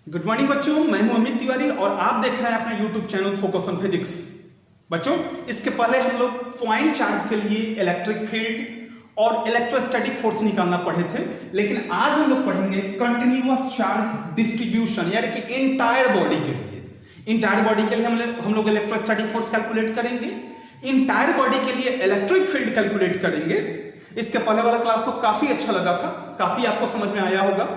Good morning बच्चों, मैं हूं अमित तिवारी और आप देख रहे हैं अपना YouTube channel focus on physics. बच्चों, इसके पहले हम लोग पॉइंट चार्ज के लिए इलेक्ट्रिक फील्ड और इलेक्ट्रोस्टैटिक फोर्स निकालना पढ़े थे, लेकिन आज हम लोग पढ़ेंगे कंटिन्यूअस चार्ज डिस्ट्रीब्यूशन, यानी कि इंटायर बॉडी के लिए। इंटायर बॉडी के लिए हम लोग इलेक्ट्रोस्टैटिक फोर्स कैलकुलेट करेंगे, इंटायर बॉडी के लिए इलेक्ट्रिक फील्ड कैलकुलेट करेंगे। इसके पहले वाला क्लास तो काफी अच्छा लगा था, काफी आपको समझ में आया होगा।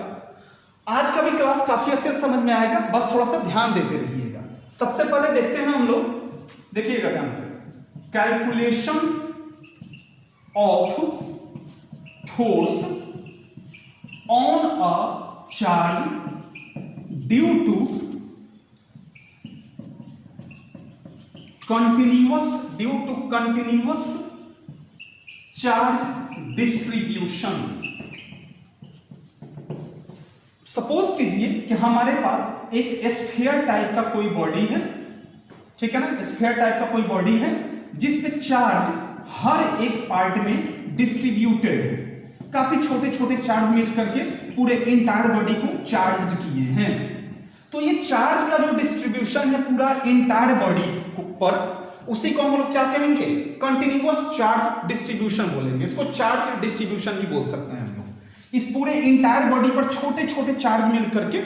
आज का भी क्लास काफी अच्छे से समझ में आएगा, बस थोड़ा सा ध्यान देते रहिएगा। सबसे पहले देखते हैं हम लोग, देखिएगा ध्यान से, calculation of force on a charge due to continuous charge distribution. Suppose कीजिए कि हमारे पास एक स्फीयर टाइप का कोई बॉडी है, ठीक है ना, स्फीयर टाइप का कोई बॉडी है जिसपे चार्ज हर एक पार्ट में डिस्ट्रीब्यूटेड है। काफी छोटे छोटे चार्ज मिल करके पूरे इंटायर बॉडी को चार्ज किए हैं। तो ये चार्ज का जो डिस्ट्रीब्यूशन है पूरा इंटायर बॉडी पर, उसी को हम लोग क्या कहेंगे, कंटिन्यूअस चार्ज डिस्ट्रीब्यूशन बोलेंगे। इसको चार्ज डिस्ट्रीब्यूशन भी बोल सकते हैं हम लोग। इस पूरे इंटायर बॉडी पर छोटे छोटे चार्ज मिल करके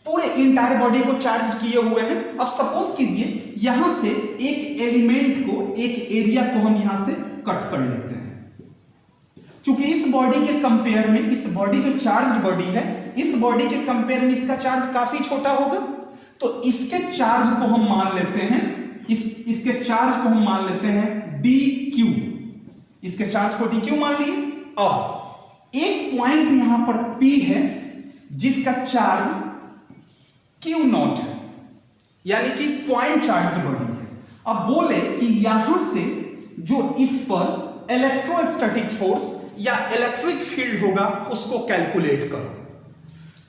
पूरे इंटायर बॉडी को चार्ज किए हुए हैं। अब सपोज कीजिए यहां से एक एलिमेंट को, एक एरिया को हम यहां से कट कर लेते हैं। क्योंकि इस बॉडी के कंपेयर में, इस बॉडी जो चार्ज बॉडी है, इस बॉडी के कंपेयर में इसका चार्ज काफी छोटा होगा, तो इसके चार्ज को हम मान लेते हैं, इसके चार्ज को हम मान लेते हैं dq। इसके चार्ज को dq मान लिए। अब एक पॉइंट यहां पर P है जिसका चार्ज Q नॉट है, यानी कि पॉइंट चार्ज बॉडी है। अब बोले कि यहां से जो इस पर इलेक्ट्रोस्टैटिक फोर्स या इलेक्ट्रिक फील्ड होगा उसको कैलकुलेट करो।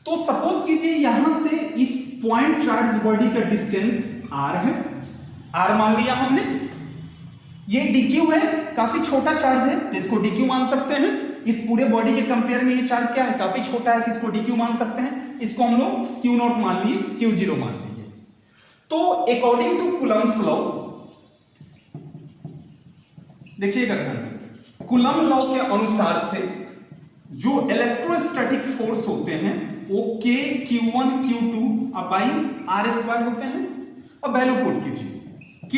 तो सपोज कीजिए यहां से इस पॉइंट चार्ज बॉडी का डिस्टेंस r है, r मान लिया हमने। ये dq है, काफी छोटा चार्ज है जिसको dq मान सकते हैं। इस पूरे बॉडी के कंपेयर में ये चार्ज क्या है, काफी छोटा है, किसको dq मान सकते हैं। इसको हम लोग q नॉट मान लिए, q0 मान लिए। तो अकॉर्डिंग टू कूलम्ब्स लॉ, देखिएगा ध्यान से, कूलम्ब लॉ के अनुसार से जो इलेक्ट्रोस्टैटिक फोर्स होते हैं वो k q1 q2 by r square होते हैं। अब वैल्यू पुट कीजिए, k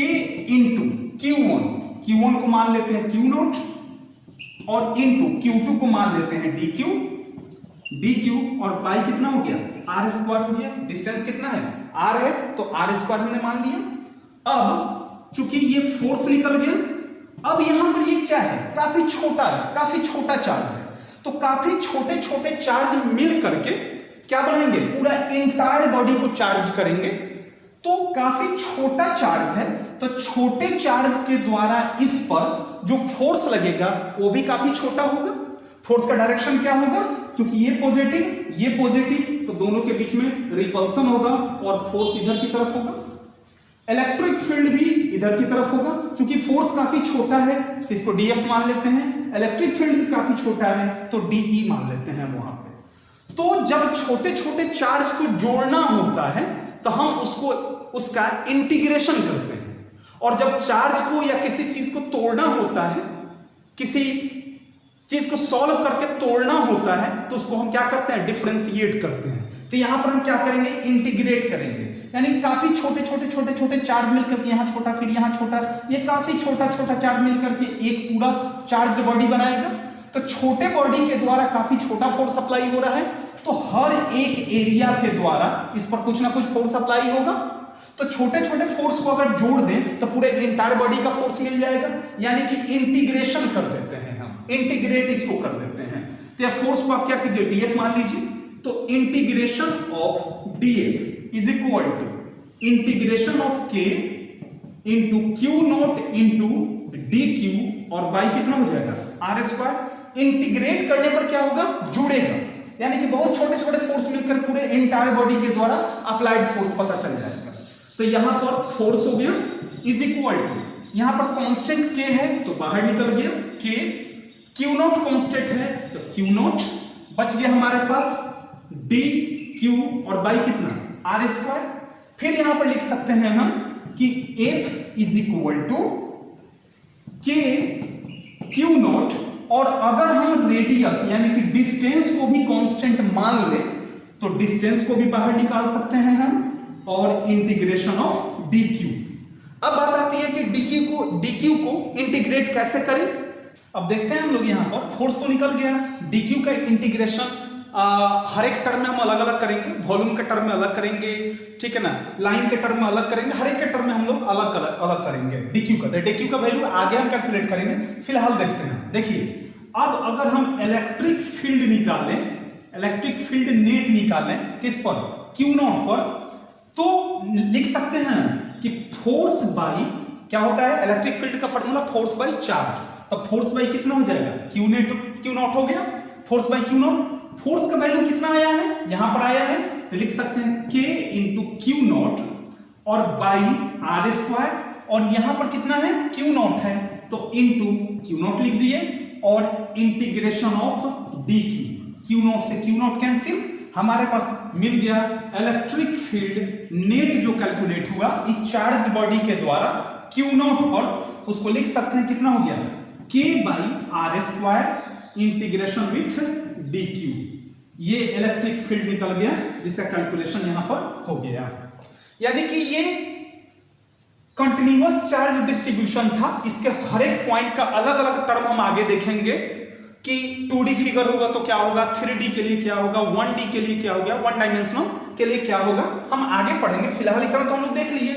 इंटू q1 को मान लेते हैं q नॉट और इंटू q2 को मान लेते हैं dq और पाई कितना हो गया, r स्क्वायर हो गया। डिस्टेंस कितना है, r है, तो r स्क्वायर हमने मान लिया। अब चूंकि ये फोर्स निकल गया, अब यहां पर ये क्या है, काफी छोटा है, काफी छोटा चार्ज है। तो काफी छोटे छोटे चार्ज मिल करके क्या बनेंगे, पूरा इंटायर बॉडी को चार्ज करेंगे। तो काफी छोटा चार्ज है, तो छोटे चार्ज के द्वारा इस पर जो फोर्स लगेगा वो भी काफी छोटा होगा। फोर्स का डायरेक्शन क्या होगा, क्योंकि ये पॉजिटिव, तो दोनों के बीच में रिपल्सन होगा और फोर्स इधर की तरफ होगा। इलेक्ट्रिक फील्ड भी इधर की तरफ होगा, क्योंकि फोर्स काफी छोटा है, इसको dF मान लेते हैं। इलेक्ट्रिक फील्ड भी काफी छोटा है, तो dE मान लेते हैं वहां पे। तो जब छोटे छोटे चार्ज को जोड़ना होता है तो हम उसका इंटीग्रेशन करते हैं, और जब चार्ज को या किसी चीज को तोड़ना होता है, किसी चीज को सॉल्व करके तोड़ना होता है, तो उसको हम क्या करते हैं, डिफरेंशिएट करते हैं। तो यहां पर हम क्या करेंगे, इंटीग्रेट करेंगे, यानी काफी छोटे चार्ज मिलकर के यहां छोटा, फिर यहां छोटा, ये काफी छोटा चार्ज मिलकर के एक पूरा चार्ज बॉडी बनाएगा। तो छोटे बॉडी के द्वारा काफी छोटा फोर्स अप्लाई हो रहा है, तो हर एक एरिया के द्वारा इस पर कुछ ना कुछ फोर्स अप्लाई होगा। तो छोटे छोटे फोर्स को अगर जोड़ दें तो पूरे इंटायर बॉडी का फोर्स मिल जाएगा, यानी कि इंटीग्रेशन कर देते हैं हम, इंटीग्रेट इसको कर देते हैं। तो यह फोर्स को आप क्या कीजिए, dF मान लीजिए। तो integration of dF is equal to integration of k into q nought into dq और बाई कितना हो जाएगा, r स्क्वायर। इंटीग्रेट करने पर क्या होगा, जुड़ेगा, यानी कि बहुत छोटे छोटे फोर्स मिलकर पूरे इंटायर बॉडी के द्वारा अप्लाइड फोर्स पता चल जाएगा। तो यहां पर फोर्स हो गया इज इक्वल टू, यहां पर कांस्टेंट k है तो बाहर निकल गया k, q नॉट कांस्टेंट है तो q नॉट, बच गया हमारे पास d क्यू और बाई कितना आर स्क्वायर। फिर यहां पर लिख सकते हैं हम कि F इज इक्वल टू के क्यू नॉट, और अगर हम रेडियस यानी कि डिस्टेंस को भी कांस्टेंट मान ले तो डिस्टेंस को भी बाहर निकाल सकते हैं हम, और इंटीग्रेशन ऑफ डी क्यू। अब बात आती है कि डी क्यू को इंटीग्रेट कैसे करें। अब देखते हैं हम लोग यहां पर फोर्स तो निकल गया, डी क्यू का इंटीग्रेशन हर एक टर्म में हम अलग अलग करेंगे, वॉल्यूम के टर्म में अलग करेंगे, ठीक है ना, लाइन के टर्म में अलग करेंगे, हर एक के टर्म में हम लोग अलग अलग करेंगे डीक्यू का। डीक्यू का वैल्यू आगे हम कैलकुलेट करेंगे, फिलहाल देखते हैं। देखिए अब अगर हम इलेक्ट्रिक फील्ड निकालें, इलेक्ट्रिक फील्ड नेट निकालें किस पर, क्यू नॉट पर, तो लिख सकते हैं कि फोर्स बाई क्या होता है, इलेक्ट्रिक फील्ड का फॉर्मूला फोर्स बाई चार्ज। तो फोर्स बाई कितना हो जाएगा, क्यू नॉट हो गया, force by Q not. Force का वैल्यू कितना आया है, यहां पर आया है, तो लिख सकते हैं K इंटू क्यू नॉट और बाई आर स्क्वायर, और यहां पर कितना है, क्यू नॉट है, तो इंटू क्यू नॉट लिख दिए, और integration of D Q not से क्यू नॉट कैंसिल, हमारे पास मिल गया इलेक्ट्रिक फील्ड नेट जो कैलकुलेट हुआ इस चार्ज्ड बॉडी के द्वारा क्यू नॉट पर, उसको लिख सकते हैं कितना हो गया, K by R square integration with D Q. ये इलेक्ट्रिक फील्ड निकल गया जिसका कैलकुलेशन यहां पर हो गया। यानी कि ये कंटिन्यूअस चार्ज डिस्ट्रीब्यूशन था। इसके हर एक पॉइंट का अलग अलग टर्म हम आगे देखेंगे कि 2D फिगर होगा तो क्या होगा, 3D के लिए क्या होगा, 1D के लिए क्या होगा, 1 डायमेंशनल के लिए क्या होगा, हम आगे पढ़ेंगे। फिलहाल इतना तो हम लोग देख लिए।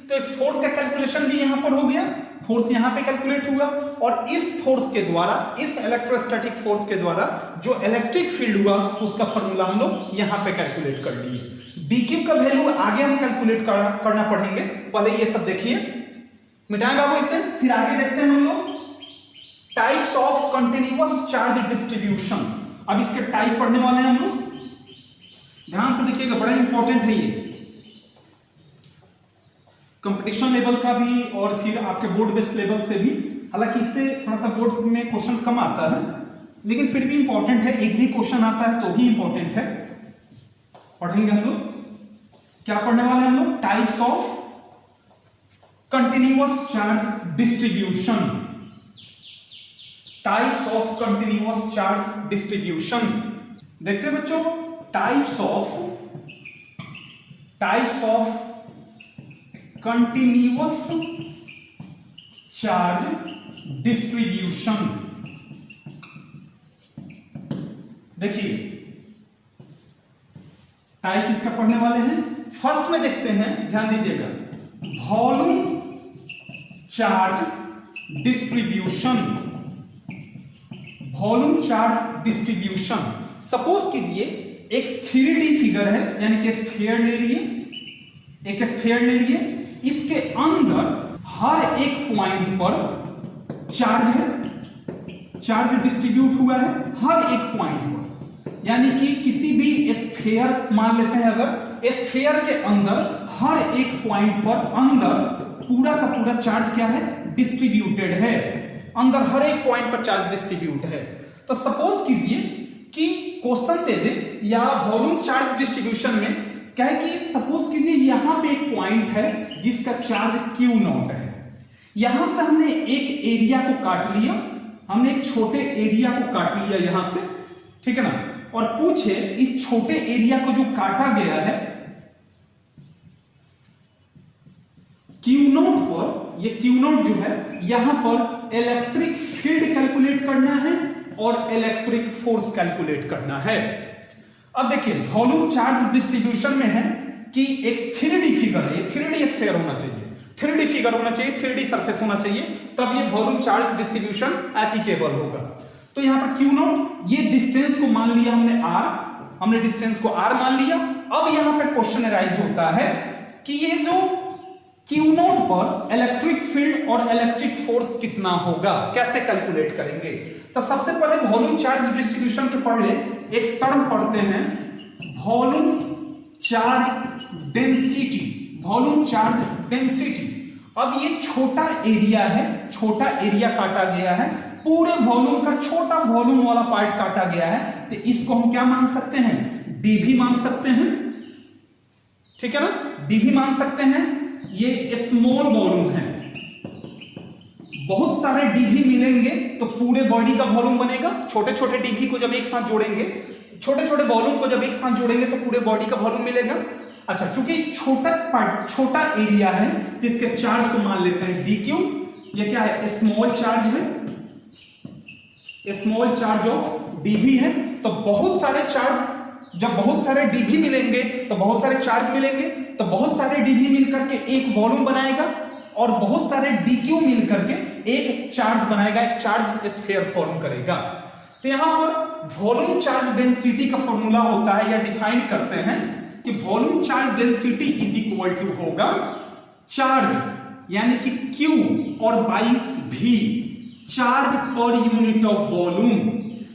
तो एक फोर्स का कैलकुलेशन भी यहां पर हो गया, फोर्स यहां पे कैलकुलेट हुआ, और इस फोर्स के द्वारा, इस इलेक्ट्रोस्टैटिक फोर्स के द्वारा जो इलेक्ट्रिक फील्ड हुआ उसका फॉर्मूला हम लोग यहां पे कैलकुलेट कर लिए। डीक्यू का वैल्यू आगे हम कैलकुलेट करना पड़ेंगे, पहले ये सब देखिए, मिटाएंगे वो इसे, फिर आगे देखते हैं हम लोग types of continuous charge distribution. अब इसके टाइप पढ़ने वाले हैं हम लोग, ध्यान से देखिएगा, बड़ा इंपॉर्टेंट है ये, कंपटीशन लेवल का भी और फिर आपके बोर्ड बेस्ड लेवल से भी। हालांकि इससे थोड़ा सा बोर्ड्स में क्वेश्चन कम आता है, लेकिन फिर भी इंपॉर्टेंट है, एक भी क्वेश्चन आता है तो भी इंपॉर्टेंट है। पढ़ेंगे हम लोग, क्या पढ़ने वाले हैं हम लोग, types of continuous charge distribution, types of continuous charge distribution. देखते हैं बच्चों, types of continuous charge distribution. देखिए टाइप इसका पढ़ने वाले हैं। फर्स्ट में देखते हैं, ध्यान दीजिएगा, volume charge distribution, volume charge distribution. Suppose कीजिए एक 3D फिगर है, यानी कि स्फीयर ले लिए, एक स्फीयर ले लिए, इसके अंदर हर एक पॉइंट पर चार्ज है, चार्ज डिस्ट्रीब्यूट हुआ है हर एक पॉइंट पर। यानी कि किसी भी स्फीयर मान लेते हैं, अगर स्फीयर के अंदर हर एक पॉइंट पर अंदर पूरा का पूरा चार्ज क्या है, डिस्ट्रीब्यूटेड है, अंदर हर एक पॉइंट पर चार्ज डिस्ट्रीब्यूट है। तो सपोज कीजिए कि क्वेश्चन दे दे या वॉल्यूम चार्ज डिस्ट्रीब्यूशन में क्या है कि सपोज कीजिए यहां पे एक पॉइंट है जिसका चार्ज क्यू नॉट है, यहां से हमने एक एरिया को काट लिया, हमने एक छोटे एरिया को काट लिया यहां से, ठीक है ना, और पूछे इस छोटे एरिया को जो काटा गया है क्यू नॉट पर, ये क्यू नॉट जो है यहां पर इलेक्ट्रिक फील्ड कैलकुलेट करना है और इलेक्ट्रिक फोर्स कैलकुलेट करना है। अब देखिए वॉल्यूम चार्ज डिस्ट्रीब्यूशन में है कि एक 3D फिगर है, ये 3D स्फीयर होना चाहिए, 3D फिगर होना चाहिए, 3D सरफेस होना चाहिए, तब ये वॉल्यूम चार्ज डिस्ट्रीब्यूशन एप्लीकेबल होगा। तो यहां पर क्यू नॉट, ये डिस्टेंस को मान लिया हमने r, हमने डिस्टेंस को r मान लिया। अब यहां पर क्वेश्चन अराइज होता है कि ये जो क्यू नॉट पर इलेक्ट्रिक फील्ड और इलेक्ट्रिक फोर्स कितना होगा, कैसे कैलकुलेट करेंगे। तो सबसे पहले वॉल्यूम चार्ज डिस्ट्रीब्यूशन के पढ़ ले, एक टर्म पढ़ते हैं volume charge density, volume charge density. अब ये छोटा एरिया है, छोटा एरिया काटा गया है, पूरे वॉल्यूम का छोटा वॉल्यूम वाला पार्ट काटा गया है, तो इसको हम क्या मान सकते हैं, डी भी मान सकते हैं, ठीक है ना, डी भी मान सकते हैं। ये स्मॉल वॉल्यूम है, बहुत सारे डीवी मिलेंगे तो पूरे बॉडी का वॉल्यूम बनेगा। छोटे छोटे डीवी को जब एक साथ जोड़ेंगे, छोटे छोटे वॉल्यूम को जब एक साथ जोड़ेंगे तो पूरे बॉडी का वॉल्यूम मिलेगा। अच्छा, चूंकि छोटा एरिया है तो इसके चार्ज को मान लेते हैं डी क्यू। ये क्या है, स्मॉल चार्ज है, स्मॉल चार्ज ऑफ डीवी है। तो बहुत सारे चार्ज, जब बहुत सारे डीवी मिलेंगे तो बहुत सारे चार्ज मिलेंगे, तो बहुत सारे डीवी मिलकर के एक वॉल्यूम बनाएगा और बहुत सारे डीक्यू मिलकर के एक चार्ज बनाएगा, एक चार्ज स्फीयर फॉर्म करेगा। तो यहां पर वॉल्यूम चार्ज डेंसिटी का फॉर्मूला होता है या डिफाइन करते हैं कि volume charge density is equal to होगा चार्ज यानी कि Q और बाई V, चार्ज पर यूनिट ऑफ वॉल्यूम।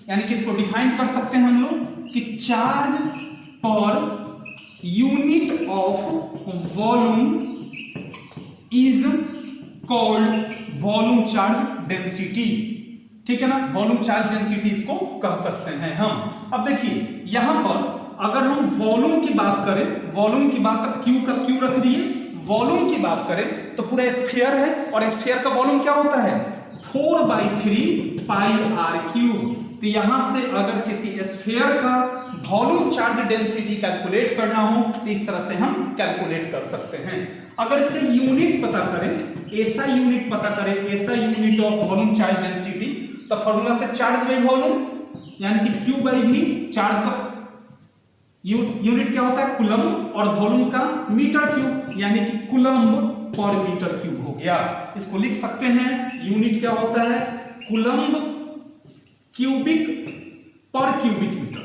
यानी कि इसको डिफाइन कर सकते हैं हम लोग कि चार्ज पर unit of volume is called volume charge density, ठीक है ना, वॉल्यूम चार्ज डेंसिटी इसको कह सकते हैं हम। अब देखिए यहां पर अगर हम वॉल्यूम की बात करें, वॉल्यूम की बात Q का Q रख दिए, वॉल्यूम की बात करें तो पूरा स्फीयर है और स्फीयर का वॉल्यूम क्या होता है 4/3 पाई आर क्यूब। तो यहां से अगर किसी स्फीयर का वॉल्यूम चार्ज डेंसिटी कैलकुलेट करना हो तो इस तरह से हम कैलकुलेट कर सकते हैं। अगर इसके यूनिट पता करें, ऐसा यूनिट पता करें, ऐसा unit of volume charge density, तो फॉर्मूला से चार्ज बाई वॉल्यूम यानी कि Q बाई V, चार्ज का यूनिट क्या होता है कूलम्ब और वॉल्यूम का मीटर क्यूब यानी कि कूलम्ब पर मीटर क्यूब हो गया। इसको लिख सकते हैं, यूनिट क्या होता है कूलम्ब क्यूबिक पर क्यूबिक मीटर,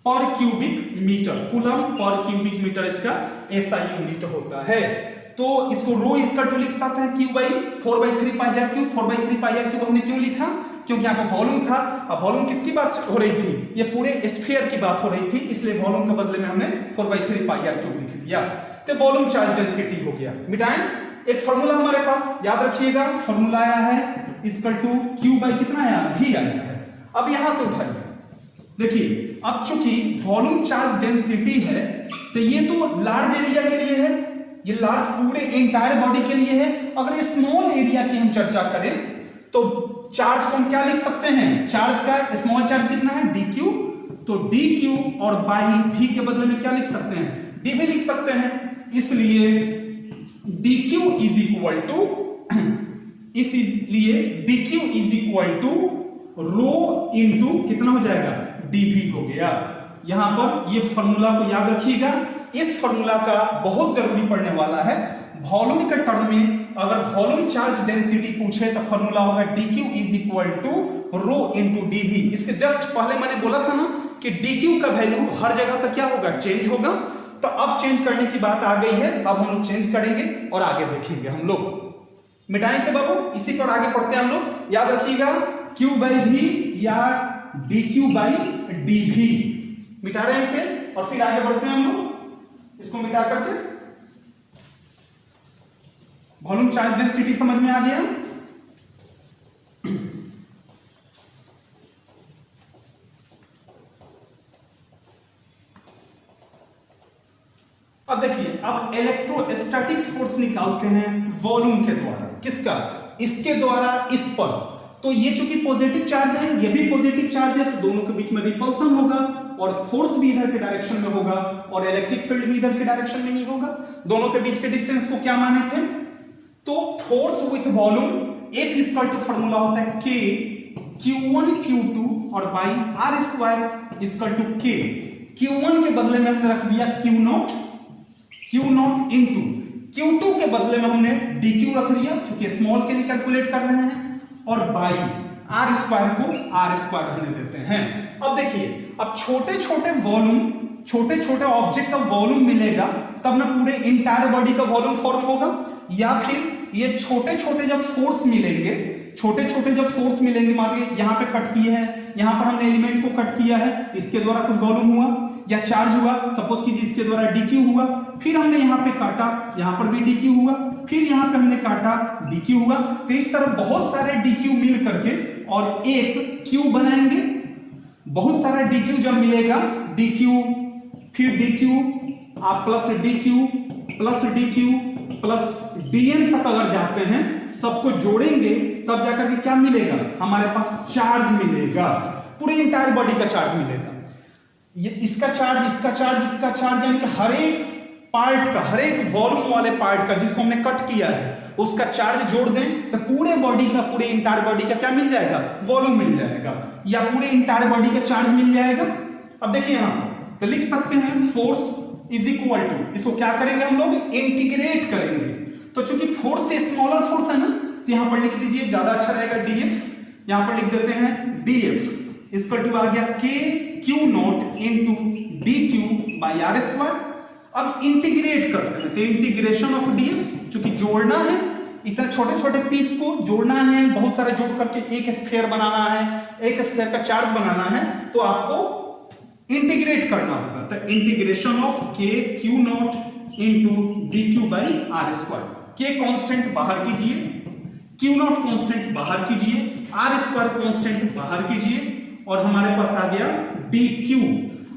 पर क्यूबिक मीटर, कूलम्ब पर क्यूबिक मीटर इसका ऐसा यूनिट होता है। तो इसको रो इसका टू लिख सकते हैं Q by 4/3 pi R cube. 4/3 pi R cube हमने क्यों लिखा, क्योंकि यहाँ पर वॉल्यूम था। अब वॉल्यूम किसकी बात हो रही थी, ये पूरे स्फीयर की बात हो रही थी, इसलिए वॉल्यूम के बदले में हमने 4/3 पाई आर क्यूब लिख दिया। तो वॉल्यूम चार्ज डेंसिटी हो गया। मिटाएं, एक फॉर्मूला हमारे पास याद रखिएगा, फॉर्मूला आया है इक्वल टू Q बाई कितना आया V आया है। अब यहां से उठाइए, देखिए अब चूंकि वॉल्यूम चार्ज डेंसिटी है तो ये तो लार्ज एरिया के लिए है, ये लार्ज पूरे एंटायर बॉडी के लिए है। अगर स्मॉल एरिया की हम चर्चा करें तो चार्ज को हम क्या लिख सकते हैं, चार्ज का स्मॉल चार्ज कितना है dq, तो dq और बाई v के बदले में क्या लिख सकते हैं dv लिख सकते हैं। इसलिए dq इज इक्वल टू, इसलिए dq is equal to rho into कितना हो जाएगा dv हो गया। यहां पर ये फॉर्मूला को याद रखिएगा, इस फॉर्मूला का बहुत जरूरी पड़ने वाला है। वॉल्यूम के टर्म में अगर वॉल्यूम चार्ज डेंसिटी पूछे तो फॉर्मूला होगा dq is equal to rho into dv। इसके जस्ट पहले मैंने बोला था ना कि dq का वैल्यू हर जगह पे क्या होगा चेंज होगा, तो अब चेंज करने की बात आ गई है। अब हम लोग चेंज करेंगे और आगे देखेंगे हम लोग। मिटाएं से बाबू, इसी पर आगे पढ़ते हैं हम लोग। याद रखिएगा q बाई v या dq बाई dv। मिटा रहे हैं इसे और फिर आगे बढ़ते हैं हम लोग। इसको मिटा करके वॉल्यूम चार्ज डेंसिटी समझ में आ गया। अब देखिए, अब इलेक्ट्रोस्टैटिक फोर्स निकालते हैं वॉल्यूम के द्वारा। किसका, इसके द्वारा इस पर। तो ये चूंकि पॉजिटिव चार्ज है, ये भी पॉजिटिव चार्ज है, तो दोनों के बीच में रिपल्सन होगा और फोर्स भी इधर के डायरेक्शन में होगा और इलेक्ट्रिक फील्ड भी इधर के डायरेक्शन में ही होगा। दोनों के बीच के डिस्टेंस को क्या माने थे, तो फोर्स विथ वॉल्यूम एक इक्वल टू फॉर्मूला होता है K Q1 Q2 और by R square equal to K। Q1 के बदले में हमने रख दिया Q0 इंटू Q2 के बदले में हमने dq रख दिया क्योंकि स्मॉल के लिए कैलकुलेट कर रहे हैं, और बाई R स्क्वायर को R स्क्वायर रहने देते हैं। अब देखिए, अब छोटे छोटे वॉल्यूम, छोटे छोटे ऑब्जेक्ट का वॉल्यूम मिलेगा तब ना पूरे इंटायर बॉडी का वॉल्यूम फॉर्म होगा, या फिर ये छोटे छोटे जब फोर्स मिलेंगे, छोटे छोटे जब फोर्स मिलेंगे, मान लीजिए यहाँ पे कट किए हैं, यहाँ पर हमने एलिमेंट को कट किया है, इसके द्वारा कुछ वॉल्यूम हुआ या चार्ज हुआ, सपोज कीजिए इसके द्वारा dq हुआ, फिर हमने यहाँ पे काटा, यहाँ पर भी dq हुआ, फिर यहाँ पे हमने काटा dq हुआ। तो इस तरह बहुत सारे dq मिल करके और एक q बनाएंगे। बहुत सारा dq जब मिलेगा, dq फिर dq plus dq plus dq plus dn तक अगर जाते हैं, सबको जोड़ेंगे तब जाकर के क्या मिलेगा, हमारे पास चार्ज मिलेगा, पूरे इंटायर बॉडी का चार्ज मिलेगा। ये इसका चार्ज, इसका चार्ज, इसका चार्ज, यानी कि हर एक पार्ट का, हर एक वॉल्यूम वाले पार्ट का जिसको हमने कट किया है उसका चार्ज जोड़ दें तो पूरे बॉडी का, पूरे इंटायर बॉडी का क्या मिल जाएगा, वॉल्यूम मिल जाएगा, या पूरे इंटायर बॉडी का चार्ज मिल जाएगा। अब देखिए यहां तो लिख सकते हैं फोर्स इज इक्वल टू, इसको क्या करेंगे हम लोग, इंटीग्रेट करेंगे। तो चूंकि फोर्स से स्मॉलर फोर्स है ना, तो यहां पर लिख दीजिए, ज्यादा अच्छा रहेगा, डीएफ। यहां पर लिख देते हैं डीएफ इसका टू आ गया K Q not into D Q by R square. अब इंटीग्रेट करते हैं तो इंटीग्रेशन ऑफ डीएफ, चूंकि जोड़ना है, इस तरह छोटे छोटे पीस को जोड़ना है, बहुत सारे जोड़ करके एक स्फीयर बनाना है, एक स्फीयर का चार्ज बनाना है, तो आपको इंटीग्रेट करना होगा। तो integration of K Q not into D Q by R square. K constant बाहर कीजिए, क्यू नॉट कांस्टेंट बाहर कीजिए, आर स्क्वायर कांस्टेंट बाहर कीजिए, और हमारे पास आ गया डी क्यू।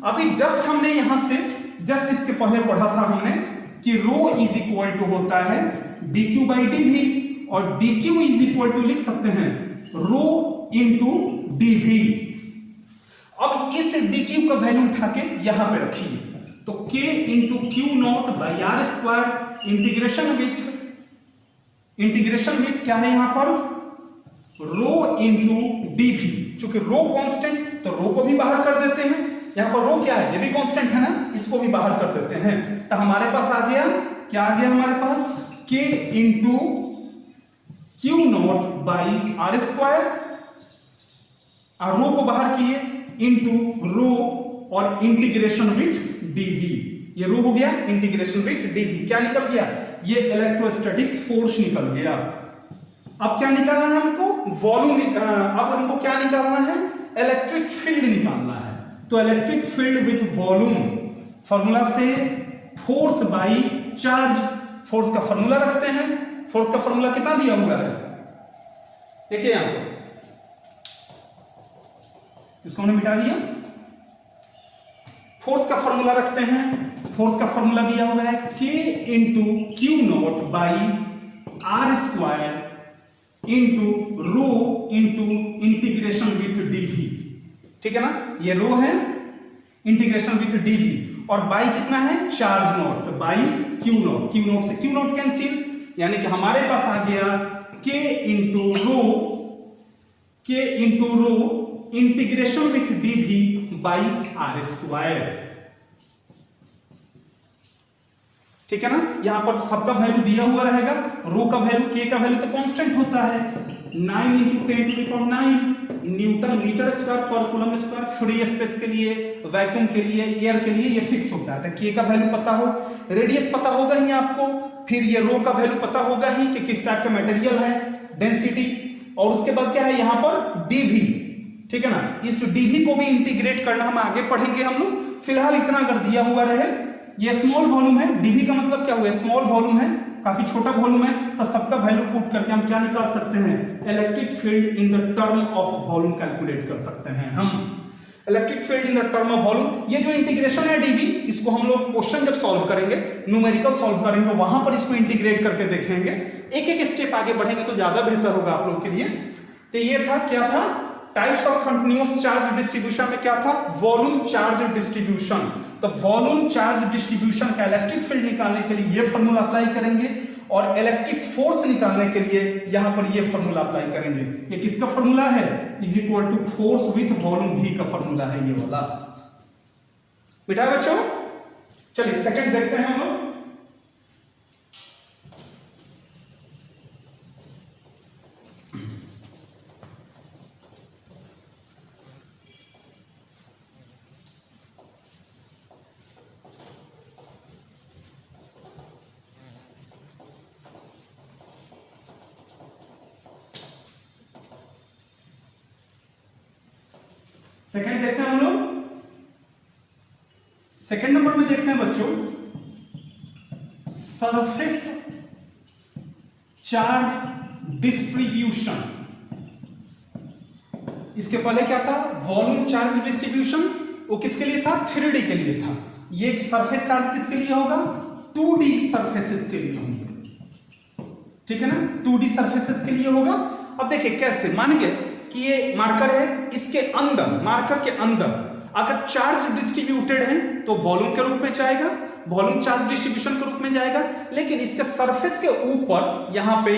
अभी जस्ट हमने यहां से जस्ट इसके पहले पढ़ा था हमने कि रो इज इक्वल टू होता है D Q by D V, और D Q is equal to लिख सकते हैं रो इंटू डी वी। अब इस डी क्यू का वैल्यू उठा के यहां पे रखिए, तो K into Q not by R square integration with क्या है यहां पर, रो इंटू डी वी। चूंकि रो कांस्टेंट तो रो को भी बाहर कर देते हैं, यहां पर रो क्या है, ये भी कांस्टेंट है ना, इसको भी बाहर कर देते हैं। तो हमारे पास आ गया, क्या आ गया हमारे पास, K into Q not by R square, और रो को बाहर किए, इंटू रो और इंटीग्रेशन विथ डीवी। ये रो हो गया, इंटीग्रेशन विथ डीवी, क्या निकल गया, ये इलेक्ट्रोस्टैटिक फोर्स निकल गया। अब क्या निकालना है हमको, वॉल्यूम। अब हमको क्या निकालना है, इलेक्ट्रिक फील्ड निकालना है। तो electric field with volume formula से फोर्स बाई चार्ज, फोर्स का फॉर्मूला रखते हैं। फोर्स का फॉर्मूला कितना दिया हुआ है, देखिए यहां पर, इसको हमने मिटा दिया। फोर्स का फॉर्मूला रखते हैं, फोर्स का फॉर्मूला दिया हुआ है K into Q not by R square into rho into integration with DV. ठीक है ना, ये रो है, इंटीग्रेशन विथ डीवी, और बाई कितना है, चार्ज नॉट, तो by Q nought, Q not से क्यू नॉट कैंसिल, यानी कि हमारे पास आ गया K into rho integration with DV by R square. ठीक है ना, यहां पर सबका वैल्यू दिया हुआ रहेगा, रो का वैल्यू, के का वैल्यू तो कांस्टेंट होता है, 9 × 10⁹ न्यूटन मीटर स्क्वायर पर कूलम स्क्वायर। फ्री स्पेस के लिए, वैक्यूम के लिए, एयर के लिए ये फिक्स होता है। तो के का वैल्यू पता हो, रेडियस पता होगा ही आपको, फिर ये रो का वैल्यू पता होगा ही कि किस टाइप का मटेरियल है, डेंसिटी, और उसके बाद क्या है यहाँ पर डीवी। ठीक है ना, इस डीवी को भी इंटीग्रेट करना हम आगे पढ़ेंगे हम लोग। फिलहाल इतना अगर दिया हुआ रहे, ये स्मॉल वॉल्यूम है, डीवी का मतलब क्या हुआ, स्मॉल वॉल्यूम है, काफी छोटा वॉल्यूम है, तो सबका वैल्यू पुट करके हम क्या निकाल सकते हैं, electric field in the term of volume calculate कर सकते हैं हम। Electric field in the term of volume, ये जो इंटीग्रेशन है डीवी, इसको हम लोग क्वेश्चन जब सॉल्व करेंगे, न्यूमेरिकल सॉल्व करेंगे, वहां पर इसको इंटीग्रेट करके देखेंगे। एक एक स्टेप आगे बढ़ेंगे तो ज्यादा बेहतर होगा आप लोग के लिए। तो ये था, क्या था, types of continuous charge distribution में क्या था, वॉल्यूम चार्ज डिस्ट्रीब्यूशन। तो वॉल्यूम चार्ज डिस्ट्रीब्यूशन का इलेक्ट्रिक फील्ड निकालने के लिए ये फॉर्मूला अप्लाई करेंगे, और इलेक्ट्रिक फोर्स निकालने के लिए यहां पर ये फॉर्मूला अप्लाई करेंगे। ये किसका फॉर्मूला है, is equal to force with volume भी का फॉर्मूला है ये वाला। बेटा बच्चों, चलिए सेकंड देखते हैं हम लोग। सेकंड देखते हैं हम लोग। सेकंड नंबर में देखते हैं बच्चों, सरफेस चार्ज डिस्ट्रीब्यूशन। इसके पहले क्या था, वॉल्यूम चार्ज डिस्ट्रीब्यूशन, वो किसके लिए था, 3D के लिए था। ये सरफेस चार्ज किसके लिए होगा? 2D सरफेसेस के लिए होंगे, ठीक है ना, 2D सरफेसेस के लिए होगा। अब देखिए कैसे, मान गए कि ये मार्कर है, इसके अंदर, मार्कर के अंदर अगर चार्ज डिस्ट्रीब्यूटेड है तो वॉल्यूम के रूप में जाएगा, वॉल्यूम चार्ज डिस्ट्रीब्यूशन के रूप में जाएगा। लेकिन इसके सरफेस के ऊपर यहाँ पे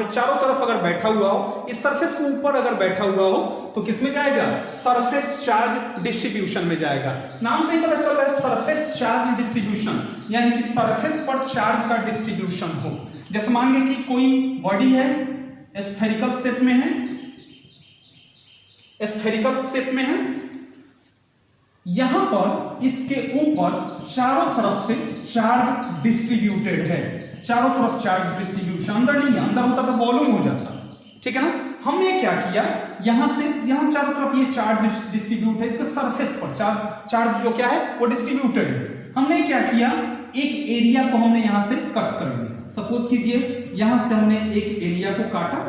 चारों तरफ अगर बैठा हुआ हो, इस सरफेस के ऊपर अगर बैठा हुआ हो तो किस में जाएगा? सरफेस चार्ज डिस्ट्रीब्यूशन में जाएगा। नाम से ही पता चल रहा है सरफेस चार्ज डिस्ट्रीब्यूशन, यानी कि सरफेस पर चार्ज का डिस्ट्रीब्यूशन हो। जैसे मान लीजिए कि कोई बॉडी है, स्फेरिकल शेप में है, स्फेरिकल शेप में है, यहां पर इसके ऊपर चारों तरफ से चार्ज डिस्ट्रीब्यूटेड है, चारों तरफ चार्ज डिस्ट्रीब्यूशन, अंदर नहीं है, अंदर होता तो वॉल्यूम हो जाता, ठीक है ना। हमने क्या किया, यहां से यहां चारों तरफ ये चार्ज डिस्ट्रीब्यूट है, इसके सरफेस पर चार्ज जो क्या है वो डिस्ट्रीब्यूटेड है। हमने क्या किया, एक एरिया को हमने यहां से कट कर लिया। सपोज कीजिए यहां से हमने एक एरिया को काटा,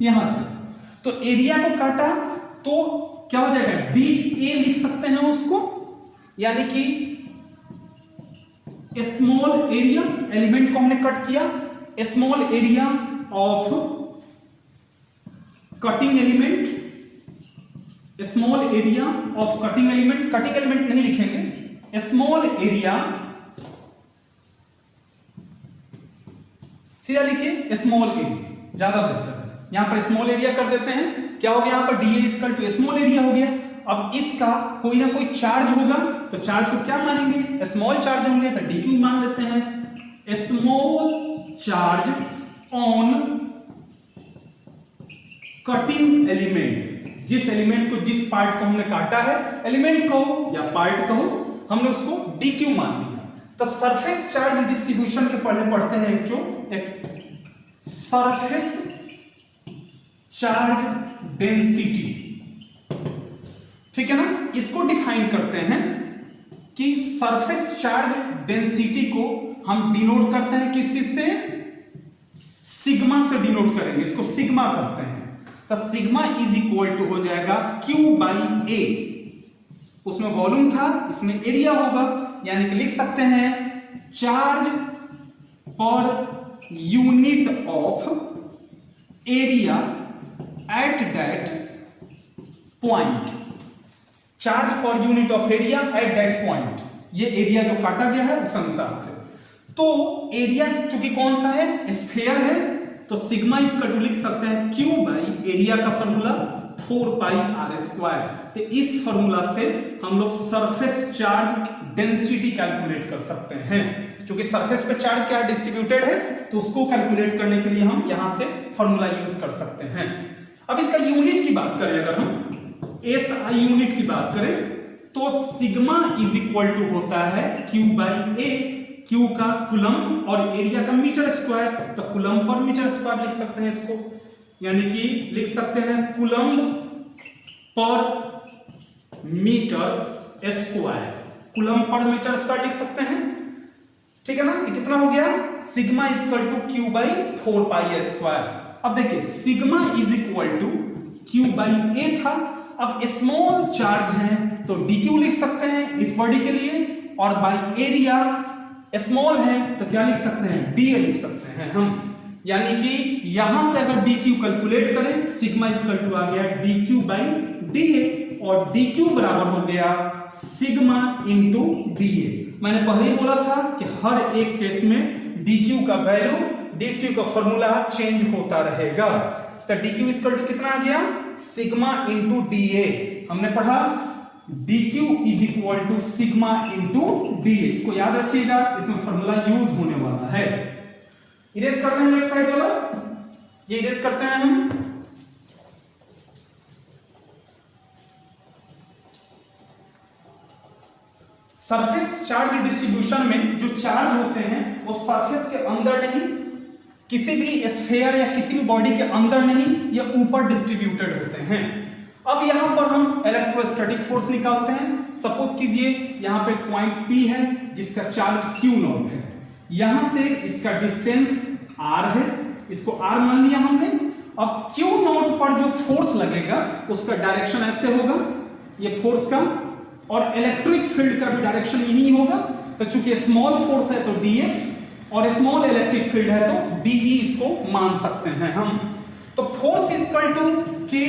यहां से तो एरिया को काटा तो क्या हो जाएगा, DA लिख सकते हैं उसको, यानी कि स्मॉल एरिया, एलिमेंट को हमने कट किया, small area of cutting element, small area of cutting element, cutting element नहीं लिखेंगे, स्मॉल एरिया, सीधा लिखिए स्मॉल एरिया, ज्यादा बेहतर है। यहां पर स्मॉल एरिया कर देते हैं, क्या हो गया, यहां पर DA equal to small area हो गया। अब इसका कोई ना कोई चार्ज होगा, तो चार्ज को क्या मानेंगे, स्मॉल चार्ज होंगे तो DQ मान लेते हैं, small charge on cutting element. जिस एलिमेंट को, जिस पार्ट को हमने काटा है, एलिमेंट कहो या पार्ट कहो, हमने उसको DQ मान लिया। तो सरफेस चार्ज डिस्ट्रीब्यूशन के पढ़ते हैं एक सरफेस चार्ज डेंसिटी, ठीक है ना। इसको डिफाइन करते हैं कि सरफेस चार्ज डेंसिटी को हम डिनोट करते हैं किसी से, सिग्मा से डिनोट करेंगे, इसको सिग्मा कहते हैं। तो सिग्मा इज इक्वल टू हो जाएगा Q/A, उसमें वॉल्यूम था, इसमें एरिया होगा, यानी कि लिख सकते हैं चार्ज पर unit of area at that point, charge पर unit of area at that point, ये एरिया जो काटा गया है उस अनुसार से। तो एरिया चूंकि कौन सा है, स्फीयर है, तो सिग्मा इसका लिख सकते हैं Q/ एरिया का फॉर्मूला 4πr²। तो इस फॉर्मूला से हम लोग सरफेस चार्ज डेंसिटी कैलकुलेट कर सकते हैं। क्योंकि सरफेस पे चार्ज क्या डिस्ट्रीब्यूटेड है, तो उसको कैलकुलेट करने के लिए हम यहां से फॉर्मूला यूज कर सकते हैं। अब इसका यूनिट की बात करें, अगर हम SI यूनिट की बात करें, तो सिग्मा इज इक्वल टू होता है Q/A, Q का कूलम और एरिया का मीटर स्क्वायर, तो कूलम पर मीटर स्क्वायर लिख सकते हैं इसको, यानी कि लिख सकते हैं कूलम पर मीटर स्क्वायर, कूलम पर मीटर स्क्वायर लिख सकते हैं, ठीक है ना। ये कितना हो गया, sigma is equal to Q/4πa²। अब देखिए sigma is equal to Q/A था, अब स्मॉल चार्ज है तो DQ लिख सकते हैं इस बॉडी के लिए, और बाई एरिया स्मॉल है तो क्या लिख सकते हैं, DA लिख सकते हैं हम। यानी कि यहां से अगर DQ कैलकुलेट करें, सिग्मा इज इक्वल टू आ गया DQ/DA, और DQ बराबर हो गया सिग्मा इंटू DA। मैंने पहले ही बोला था कि हर एक केस में DQ का वैल्यू, DQ का फॉर्मूला चेंज होता रहेगा। तो DQ इक्वल टू कितना आ गया, सिग्मा इंटू DA। हमने पढ़ा DQ is equal to sigma into DA, इसको याद रखिएगा, इसमें फॉर्मूला यूज होने वाला है। इरेज करते हैं लेफ्ट साइड वाला, ये इरेज करते हैं हम। सरफेस चार्ज डिस्ट्रीब्यूशन में जो चार्ज होते हैं वो सरफेस के अंदर नहीं, किसी भी स्फीयर या किसी भी बॉडी के अंदर नहीं, ये ऊपर डिस्ट्रीब्यूटेड होते हैं। अब यहां पर हम इलेक्ट्रोस्टैटिक फोर्स निकालते हैं। सपोज कीजिए यहां पे पॉइंट P है जिसका चार्ज Q0 है, यहां से इसका डिस्टेंस R है, इसको R मान लिया हमने। अब Q0 पर जो फोर्स लगेगा उसका डायरेक्शन ऐसे होगा, ये फोर्स का, और इलेक्ट्रिक फील्ड का भी डायरेक्शन यही होगा। तो चूंकि स्मॉल फोर्स है तो dF और स्मॉल इलेक्ट्रिक फील्ड है तो dE इसको मान सकते हैं हम। तो force equal to K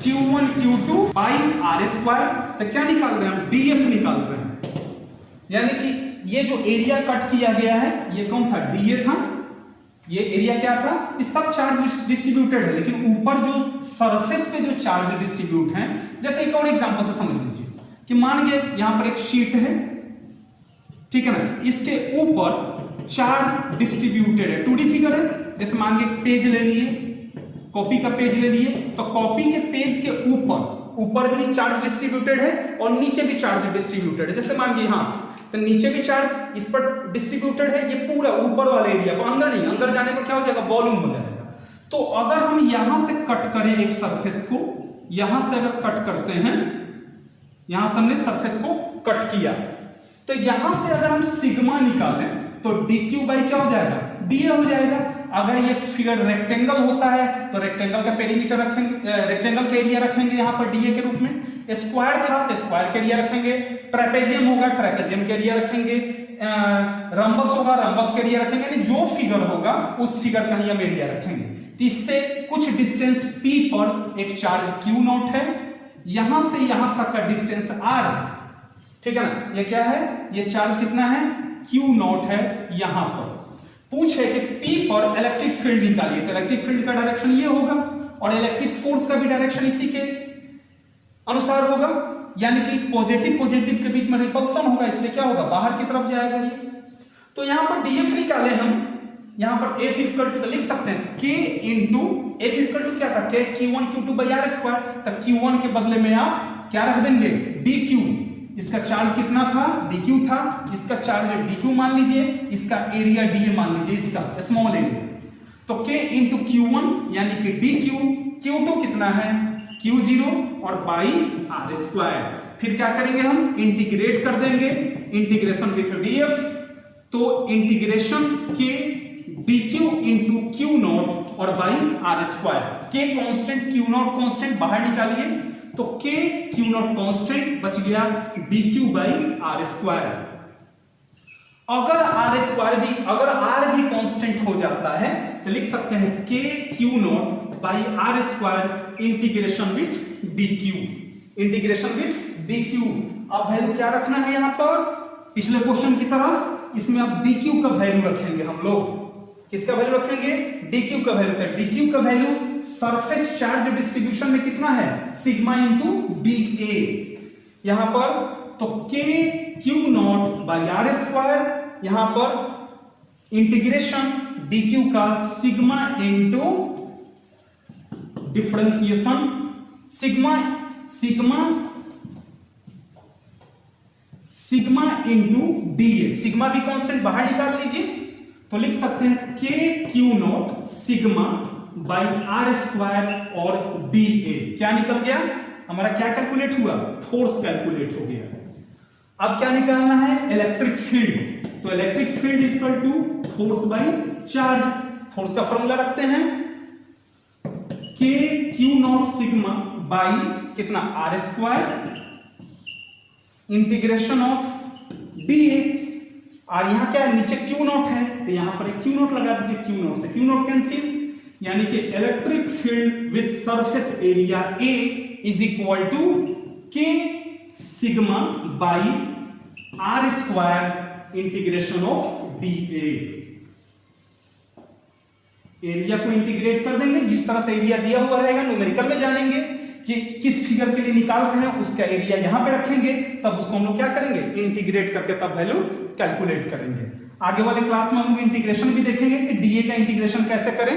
Q1 Q2 by R square. तो क्या निकाल रहे हैं हम? dF निकाल रहे हैं, यानी कि ये जो एरिया कट किया गया है ये कौन था? dA था। ये एरिया क्या था? इस सब चार्ज डिस्ट्रीब्यूटेड है, लेकिन ऊपर जो सरफेस पे जो चार्ज डिस्ट्रीब्यूट हैं, जैसे एक और एग्जांपल से समझ लीजिए कि मान गए यहां पर एक शीट है, ठीक है ना, इसके ऊपर चार्ज डिस्ट्रीब्यूटेड है, 2D फिगर है। जैसे मान के पेज ले लिए, कॉपी का पेज ले लिए, तो कॉपी के पेज के ऊपर भी चार्ज डिस्ट्रीब्यूटेड है और नीचे भी चार्ज डिस्ट्रीब्यूटेड है। जैसे मान के हाथ, तो नीचे भी चार्ज इस पर डिस्ट्रीब्यूटेड है, ये पूरा ऊपर वाले एरिया पर, अंदर नहीं, अंदर जाने पर क्या हो जाएगा? वॉल्यूम हो जाएगा। तो अगर हम यहां से कट करें एक सरफेस को, यहां से अगर कट करते हैं, यहां से हमने सरफेस को कट किया, तो यहां से अगर हम सिग्मा निकालें तो dq बाई क्या हो जाएगा? dA हो जाएगा। अगर ये फिगर रेक्टेंगल होता है तो रेक्टेंगल का पेरीमीटर रखेंगे, रेक्टेंगल का एरिया रखेंगे यहां पर dA के रूप में। स्क्वायर था तो स्क्वायर का एरिया रखेंगे, ट्रेपेजियम होगा ट्रेपेजियम का एरिया रखेंगे, रंबस होगा रंबस का एरिया रखेंगे, यानी जो फिगर होगा उस फिगर का ही हम एरिया रखेंगे। तो इससे कुछ डिस्टेंस p पर एक चार्ज Q0 है, यहां से यहां तक का डिस्टेंस r है, ठीक है ना। ये क्या है? ये चार्ज कितना है? Q0 है यहां पर। पूछे कि P पर इलेक्ट्रिक फील्ड निकालिए, तो इलेक्ट्रिक फील्ड का डायरेक्शन ये होगा और इलेक्ट्रिक फोर्स का भी डायरेक्शन इसी के अनुसार होगा, यानी कि पॉजिटिव के बीच में रिपल्सन होगा, इसलिए क्या होगा? बाहर की तरफ जाएगा ये। तो यहां पर dF निकाले हम, यहां पर F इक्वल टू, तो लिख सकते हैं K into F equal to क्या था? K Q1 Q2 by R square. तो Q1 के बदले में आप क्या रख देंगे? dQ। इसका चार्ज कितना था? dQ था। इसका चार्ज dQ मान लीजिए, इसका एरिया dA मान लीजिए, इसका स्मॉल एरिया। तो K इंटू Q1 यानी कि dQ, Q2 कितना है? Q0 और बाई R स्क्वायर। फिर क्या करेंगे हम? इंटीग्रेट कर देंगे, इंटीग्रेशन विथ dF। तो integration K dQ into Q0 और by R square. K constant, Q0 constant बाहर निकालिए, तो K Q0 कांस्टेंट बच गया dQ बाई R स्क्वायर। अगर R भी कांस्टेंट हो जाता है तो लिख सकते हैं K Q0 by R square integration with dQ, integration with dQ। अब वैल्यू क्या रखना है यहां पर? पिछले क्वेश्चन की तरह इसमें अब dQ का वैल्यू रखेंगे हम लोग। किसका वैल्यू रखेंगे? dQ का वैल्यू। तो dQ का वैल्यू सरफेस चार्ज डिस्ट्रीब्यूशन में कितना है? सिग्मा इंटू dA यहां पर। तो K Q0 by R square, यहां पर इंटीग्रेशन dQ का sigma into differentiation sigma into dA। Sigma भी कांस्टेंट बाहर निकाल लीजिए, तो लिख सकते हैं K Q0 sigma by R square और dA। क्या निकल गया हमारा? क्या कैलकुलेट हुआ? फोर्स कैलकुलेट हो गया। अब क्या निकालना है? Electric field. तो electric field is equal to force by charge. Force का फॉर्मूला रखते हैं K Q0 सिग्मा बाई कितना? R square integration of dA। और यहां क्या है? नीचे Q0 है, तो यहां पर एक Q0 लगा दीजिए, Q0 से Q0 कैंसिल, यानी कि electric field with surface area A is equal to K sigma by R square integration of dA। Area को इंटीग्रेट कर देंगे, जिस तरह से एरिया दिया हुआ रहेगा न्यूमेरिकल में जानेंगे कि किस फिगर के लिए निकाल रहे हैं, उसका एरिया यहां पे रखेंगे, तब उसको हम लोग क्या करेंगे? इंटीग्रेट करके तब वैल्यू कैलकुलेट करेंगे। आगे वाले क्लास में हम लोग इंटीग्रेशन भी देखेंगे कि डीए का इंटीग्रेशन कैसे करें,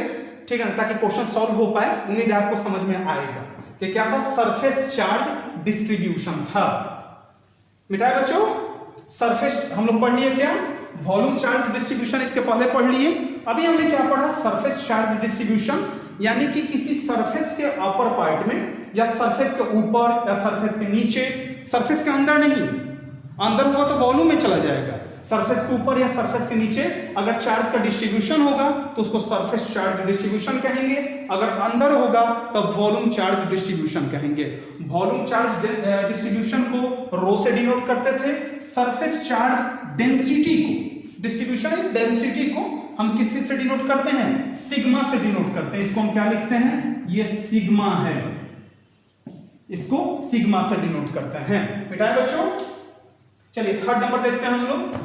ठीक है ना, ताकि क्वेश्चन सॉल्व हो पाए। उम्मीद है आपको समझ में आएगा कि क्या था? सरफेस चार्ज डिस्ट्रीब्यूशन था। मिटाए बच्चों, सरफेस हम लोग पढ़ लिए, क्या वॉल्यूम चार्ज डिस्ट्रीब्यूशन इसके पहले पढ़ लिए। अभी हमने क्या पढ़ा? सरफेस चार्ज डिस्ट्रीब्यूशन, यानी कि किसी सरफेस के अपर पार्ट में या सरफेस के ऊपर या सरफेस के नीचे, सरफेस के अंदर नहीं, अंदर हुआ तो वॉल्यूम में चला जाएगा, सरफेस के ऊपर या सरफेस के नीचे अगर चार्ज का डिस्ट्रीब्यूशन होगा तो उसको सरफेस चार्ज डिस्ट्रीब्यूशन कहेंगे, अगर अंदर होगा तो वॉल्यूम चार्ज डिस्ट्रीब्यूशन कहेंगे। वॉल्यूम चार्ज डिस्ट्रीब्यूशन को रो से डिनोट करते थे, सरफेस चार्ज डेंसिटी को, डिस्ट्रीब्यूशन डेंसिटी को हम किससे से डिनोट करते हैं, सिग्मा से डिनोट करते हैं। इसको हम क्या लिखते हैं, ये सिग्मा है, इसको सिग्मा से डिनोट करते हैं। बेटा बच्चों चलिए थर्ड नंबर देखते हैं हम लोग।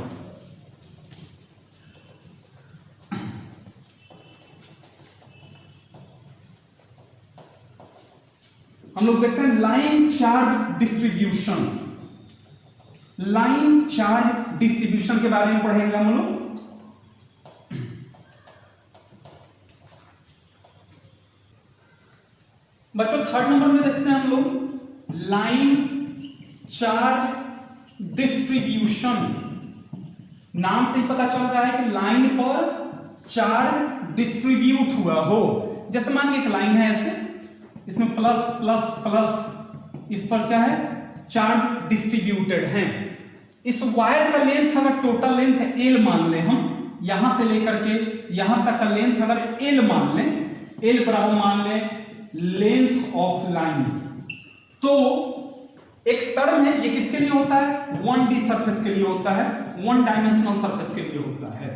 देखते हैं line charge distribution. Line charge distribution के बारे में पढ़ेंगे हम लोग। बच्चों थर्ड नंबर में देखते हैं हम लोग लाइन चार्ज डिस्ट्रीब्यूशन। नाम से ही पता चल रहा है कि लाइन पर चार्ज डिस्ट्रीब्यूट हुआ हो। जैसे मान लीजिए एक लाइन है ऐसे, इसमें प्लस प्लस प्लस, इस पर क्या है, चार्ज डिस्ट्रीब्यूटेड है। इस वायर का लेंथ अगर टोटल लेंथ एल मान लें, हम यहां से लेकर के यहां तक का लेंथ अगर एल मान लें, एल बराबर मान लें लेंथ ऑफ लाइन, तो एक टर्म है, ये किसके लिए होता है, 1D सरफेस के लिए होता है, 1 डायमेंशनल सरफेस के लिए होता है।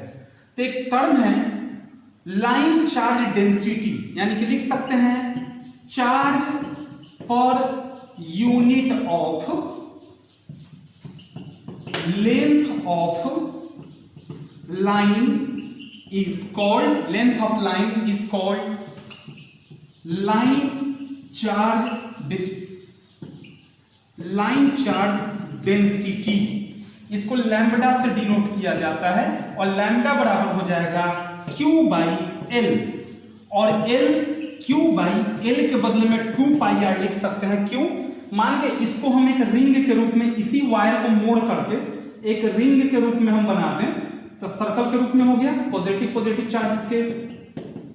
तो एक टर्म है लाइन चार्ज डेंसिटी, यानी कि लिख सकते हैं चार्ज पर unit of length of line is called, length of line is called line charge density. इसको लैम्बडा से डिनोट किया जाता है और लैम्बडा बराबर हो जाएगा Q बाई एल, और एल Q बाई एल के बदले में 2 पाई आर लिख सकते हैं। क्यों, मान के इसको हम एक रिंग के रूप में, इसी वायर को मोड़ करके एक रिंग के रूप में हम बना दें तो सर्कल के रूप में हो गया। पॉजिटिव पॉजिटिव चार्ज इसके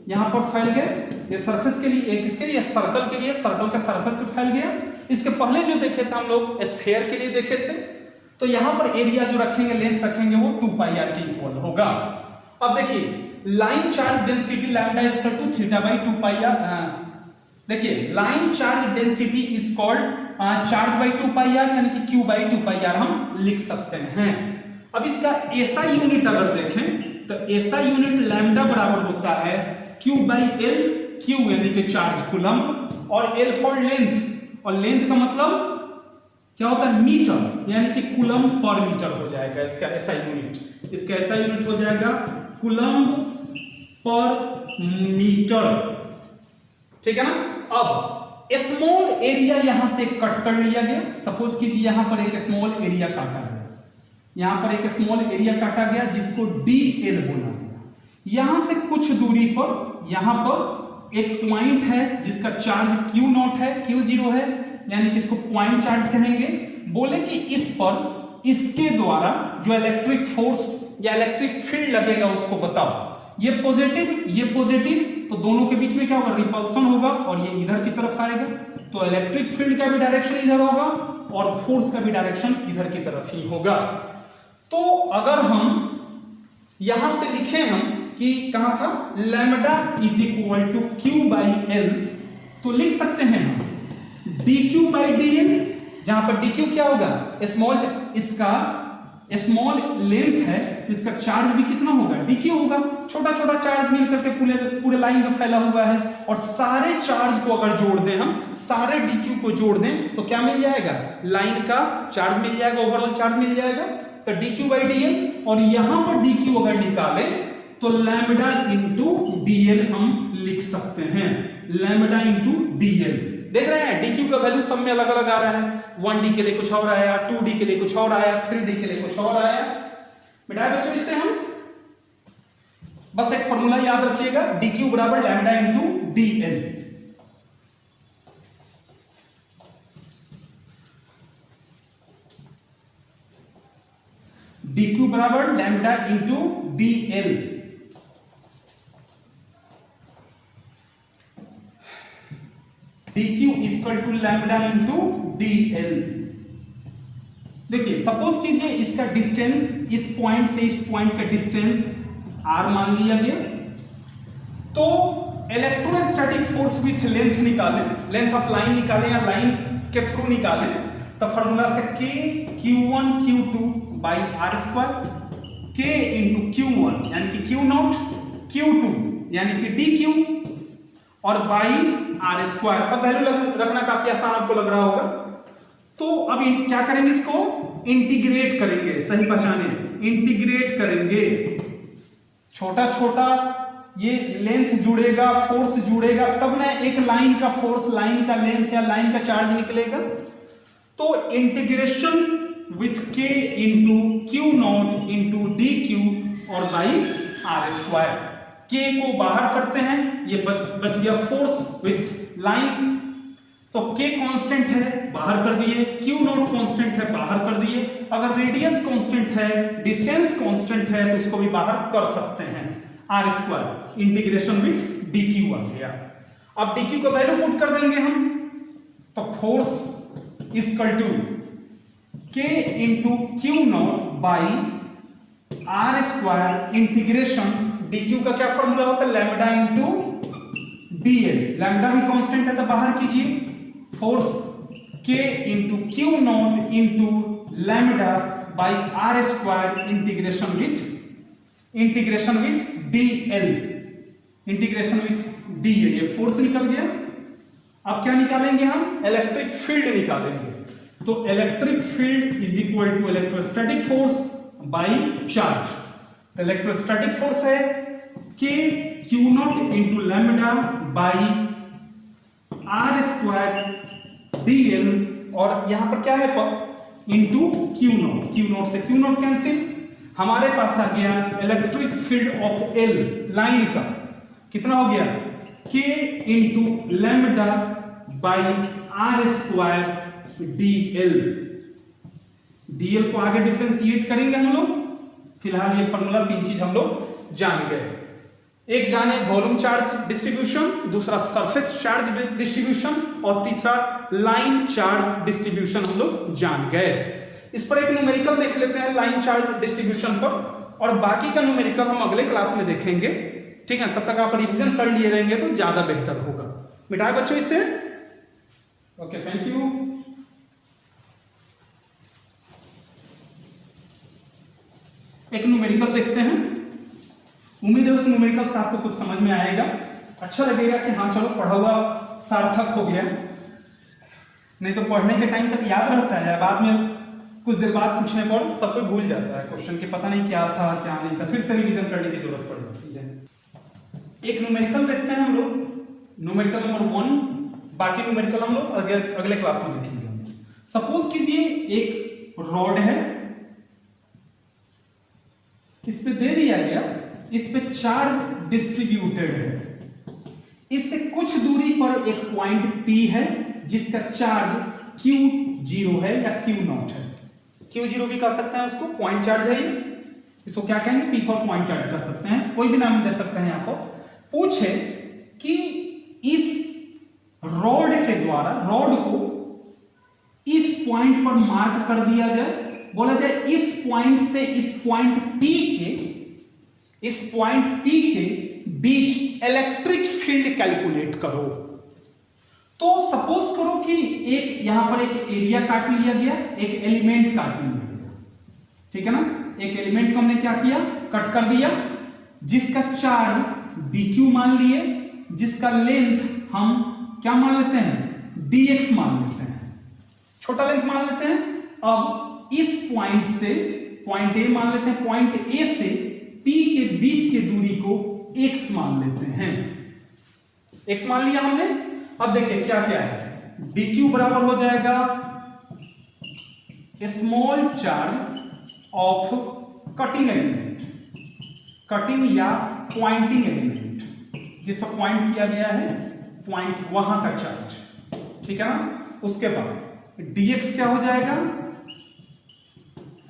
यहां पर फैल गए, ये सरफेस के लिए, एक इसके लिए सर्कल के लिए, सर्कल का सरफेस से फैल गया। इसके पहले जो देखे थे हम लोग स्फीयर के लिए देखे थे, तो यहां पर एरिया जो रखेंगे, लेंथ रखेंगे, वो 2 पाई आर के इक्वल होगा। अब देखिए line charge density lambda is equal to theta by 2 pi R. देखिए line charge density is called charge by 2 pi R, यानी कि Q बाई 2 पाई आर हम लिख सकते हैं। अब इसका ऐसा यूनिट अगर देखें तो ऐसा यूनिट लैम्बडा बराबर होता है Q बाई एल, Q यानी कि चार्ज कूलम, और L फॉर लेंथ, और लेंथ का मतलब क्या होता है, मीटर, यानी कि कूलम पर मीटर हो जाएगा इसका ऐसा यूनिट। इसका ऐसा यूनिट हो जाएगा कूलम पर मीटर, ठीक है ना। अब स्मॉल एरिया यहां से कट कर लिया गया। सपोज कीजिए यहां पर एक स्मॉल एरिया काटा गया, यहां पर एक स्मॉल एरिया काटा गया जिसको DL बोला गया। यहां से कुछ दूरी पर यहां पर एक पॉइंट है जिसका चार्ज Q0 है, Q0 है, यानी कि इसको पॉइंट चार्ज कहेंगे। बोले कि इस पर इसके द्वारा जो इलेक्ट्रिक फोर्स या इलेक्ट्रिक फील्ड लगेगा उसको बताओ। ये पॉजिटिव, तो दोनों के बीच में क्या होगा, रिपल्सन होगा, और ये इधर की तरफ आएगा, तो इलेक्ट्रिक फील्ड का भी डायरेक्शन इधर होगा और फोर्स का भी डायरेक्शन इधर की तरफ ही होगा। तो अगर हम यहां से लिखें हम कि कहां था, lambda is equal to Q by L, तो लिख सकते हैं हम dQ बाई dl, जहां पर dQ क्या होगा, स्मॉल, इसका स्मॉल लेंथ है तो इसका चार्ज भी कितना होगा, dQ होगा। छोटा छोटा चार्ज मिलकर के पूरे लाइन में फैला हुआ है, और सारे चार्ज को अगर जोड़ दें हम, सारे dQ को जोड़ दें तो क्या मिल जाएगा, लाइन का चार्ज मिल जाएगा, ओवरऑल चार्ज मिल जाएगा, तो dQ बाई dl। और यहां पर dQ अगर निकाले तो लैम्बडा इंटू dl हम लिख सकते हैं, लैम्बडा इंटू dl। देख रहे हैं dQ का वैल्यू सब में अलग अलग आ रहा है, 1D के लिए कुछ और आया, 2D के लिए कुछ और आया, 3D के लिए कुछ और आया। बेटा बच्चों इससे हम बस एक फॉर्मूला याद रखिएगा, dQ बराबर लैम्बडा इंटू dl। dQ बराबर lambda into dl। dQ equal to lambda into dl। देखिए सपोज कीजिए इसका डिस्टेंस, इस पॉइंट से इस पॉइंट का डिस्टेंस r मान लिया गया, तो इलेक्ट्रोस्टैटिक फोर्स विथ लेंथ निकालें, लेंथ ऑफ लाइन निकालें या लाइन के थ्रू निकालें, तो फॉर्मूला से k q1 q2 by R square, k into q1 यानी कि q नॉट, q2 यानी कि dq और बाई आर स्क्वायर। अब वैल्यू रखना काफी आसान आपको लग रहा होगा, तो अब क्या करेंगे, इसको इंटीग्रेट करेंगे, सही पहचाने, इंटीग्रेट करेंगे, छोटा छोटा ये लेंथ जुड़ेगा, फोर्स जुड़ेगा, तब ना एक लाइन का फोर्स, लाइन का लेंथ या लाइन का चार्ज निकलेगा। तो integration with k into Q not into D Q और बाई आर स्क्वायर, k को बाहर करते हैं, ये बच गया फोर्स विथ लाइन, तो k कांस्टेंट है बाहर कर दिए, q नॉट कांस्टेंट है बाहर कर दिए, अगर रेडियस कांस्टेंट है, डिस्टेंस कांस्टेंट है, तो उसको भी बाहर कर सकते हैं, R square integration with dq आ गया। अब dq का वैल्यू पुट कर देंगे हम, तो force equal to k into Q not by R square integration dq का क्या फॉर्मूला होता है, लैम्डा इंटू dl, लैम्डा भी कांस्टेंट है तो बाहर कीजिए, force k into Q not into lambda by R square integration with dl, integration with dl, ये फोर्स निकल गया। अब क्या निकालेंगे हम, इलेक्ट्रिक फील्ड निकालेंगे, तो electric field is equal to electrostatic force by charge. Electrostatic force है k Q not into lambda by R square dl, और यहां पर क्या है, इंटू क्यू नॉट से क्यू नॉट कैंसिल, हमारे पास आ गया electric field of L line का कितना हो गया, k into lambda by R square dl को आगे डिफरेंशिएट करेंगे हम लोग। फिलहाल ये फॉर्मूला, तीन चीज हम लोग जान गए, एक जाने वॉल्यूम चार्ज डिस्ट्रीब्यूशन, दूसरा सरफेस चार्ज डिस्ट्रीब्यूशन और तीसरा लाइन चार्ज डिस्ट्रीब्यूशन हम लोग जान गए। इस पर एक न्यूमेरिकल देख लेते हैं लाइन चार्ज डिस्ट्रीब्यूशन पर, और बाकी का न्यूमेरिकल हम अगले क्लास में देखेंगे, ठीक है, तब तक आप रिवीजन कर लिए रहेंगे तो ज्यादा बेहतर होगा। मिटाए बच्चों इसे, ओके थैंक यू। एक न्यूमेरिकल देखते हैं, उम्मीद है उस न्यूमेरिकल से आपको कुछ समझ में आएगा, अच्छा लगेगा कि हाँ चलो पढ़ा हुआ सार्थक हो गया, नहीं तो पढ़ने के टाइम तक याद रहता है, बाद में कुछ देर बाद पूछने पर सब कोई भूल जाता है क्वेश्चन के, पता नहीं क्या था क्या नहीं था, फिर से रिवीजन करने की जरूरत पड़ जाती है। एक न्यूमेरिकल देखते हैं हम लोग, न्यूमेरिकल नंबर 1, बाकी न्यूमेरिकल हम लोग अगले क्लास में देखेंगे। सपोज कीजिए एक रॉड है, इस पे दे दिया गया, इस पे चार्ज डिस्ट्रीब्यूटेड है, इससे कुछ दूरी पर एक पॉइंट P है जिसका चार्ज Q0 है या Q नॉट है, Q0 भी कह सकते हैं उसको, पॉइंट चार्ज है ये, इसको क्या कहेंगे, P फॉर पॉइंट चार्ज कह सकते हैं, कोई भी नाम दे सकते हैं आपको। पूछे कि इस रॉड के द्वारा रॉड को इस पॉइंट पर मार्क कर दिया जाए, बोला जाए इस पॉइंट से इस पॉइंट P के, इस पॉइंट P के बीच इलेक्ट्रिक फील्ड कैलकुलेट करो। तो सपोज करो कि एक यहां पर एक एरिया काट लिया गया, एक एलिमेंट काट लिया गया, ठीक है ना, एक एलिमेंट को हमने क्या किया, कट कर दिया, जिसका चार्ज dq मान लिए, जिसका लेंथ हम क्या मान लेते हैं, dx मान लेते हैं, छोटा लेंथ मान लेते हैं। अब इस पॉइंट से पॉइंट A मान लेते हैं, पॉइंट A से P के बीच के दूरी को x मान लेते हैं, x मान लिया हमने। अब देखिए क्या क्या है, dq बराबर हो जाएगा small charge of cutting element, cutting या पॉइंटिंग एलिमेंट, जिस पर पॉइंट किया गया है, पॉइंट वहां का चार्ज, ठीक है ना। उसके बाद dx क्या हो जाएगा,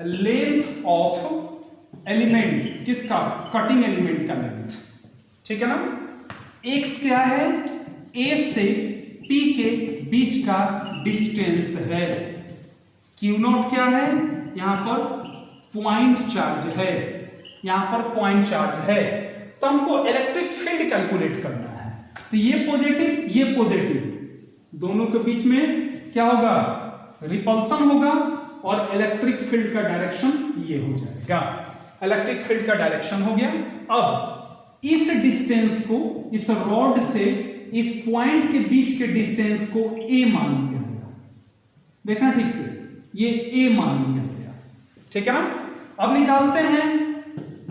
लेंथ ऑफ एलिमेंट, किसका, कटिंग एलिमेंट का लेंथ, ठीक है ना। x क्या है, A से P के बीच का डिस्टेंस है, क्यू नॉट क्या है, यहां पर पॉइंट चार्ज है, यहां पर पॉइंट चार्ज है। तो हमको इलेक्ट्रिक फील्ड कैलकुलेट करना है। तो ये पॉजिटिव, दोनों के बीच में क्या होगा, रिपल्सन होगा और इलेक्ट्रिक फील्ड का डायरेक्शन ये हो जाएगा। इलेक्ट्रिक फील्ड का डायरेक्शन हो गया। अब इस डिस्टेंस को, इस रॉड से इस पॉइंट के बीच के डिस्टेंस को a मान लिया गया। देखना ठीक से, ये a मान लिया गया, ठीक है ना। अब निकालते हैं